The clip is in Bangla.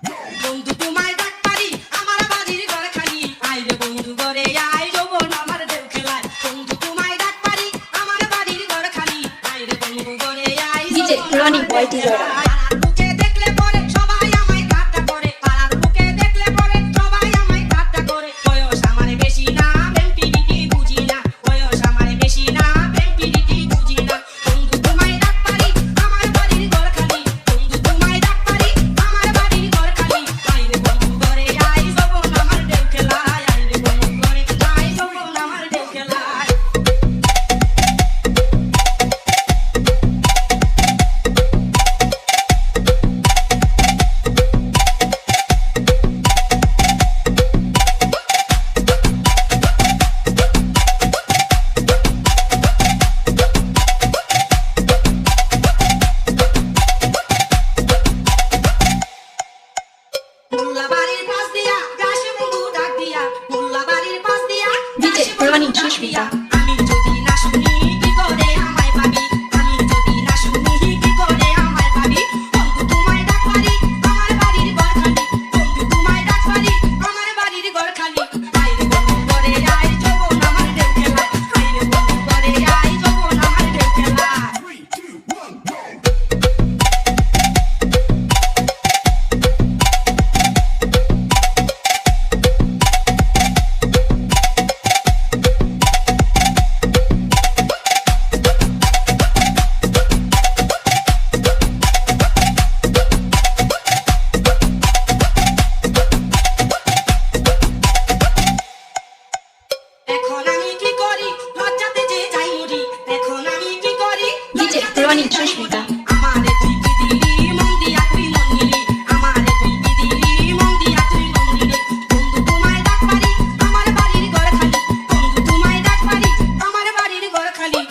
বন্ধু তোমায় ডাক পারি আমার বাড়ির ঘর খালি আইরে বন্ধু ঘরে আই যৌবন আমার ঢেউ খেলায় বন্ধু তোমায় ডাক পারি আমার বাড়ির ঘর খালি আইরে বন্ধু ঘরে আই ডিজে রনি বয় টিজার বুকে দেখলে পরে সবাই আমায় ঠাট্টা করে পাড়ার বুকে দেখলে পরে সবাই আমায় ঠাট্টা করে বয়স আমার বেশি না বেম্পিরিটি বুঝি না বয়স আমার বেশি না বেম্পিরিটি বুঝি না বন্ধু তোমায় ডাক পারি আমার বাড়ির ঘর খালি বন্ধু তোমায় ডাক পারি আমার বাড়ির ঘর খালি আইরে বন্ধু ঘরে আই যৌবন আমার ঢেউ খেলায় আইরে বন্ধু ঘরে আই যৌবন আমার ঢেউ খেলায় মোল্লা বাড়ির পাশ দিয়া গাছে বন্ধু ডাক দিয়া মোল্লা বাড়ির পাশ দিয়া ডিজে গাছে রনি বন্ধু ডাক সুস্মিতা দিয়া। আমি যদি না শুনি কি করে আমায় পাবি আমি যদি না শুনি কি করে আমায় পাবি বন্ধু তোমায় ডাক পারি আমার বাড়ির ঘর খালি বন্ধু তোমায় ডাক পারি আমার বাড়ির ঘর খালি আইরে বন্ধু ঘরে আই যৌবন আমার ঢেউ খেলায় আইরে বন্ধু ঘরে আই যৌবন আমার ঢেউ খেলায় এখন আমি কি করি লজ্জাতে যে যাই মরি এখন আমি কি করি ডিজে রনি সুস্মিতা আমারে তুই কি দিলি মন দিয়া তুই মন নিলি আমারে তুই কি দিলি মন দিয়া তুই মন নিলি বন্ধু তোমায় ডাক পারি আমার বাড়ির ঘর খালি বন্ধু তোমায় ডাক পারি আমার বাড়ির ঘর খালি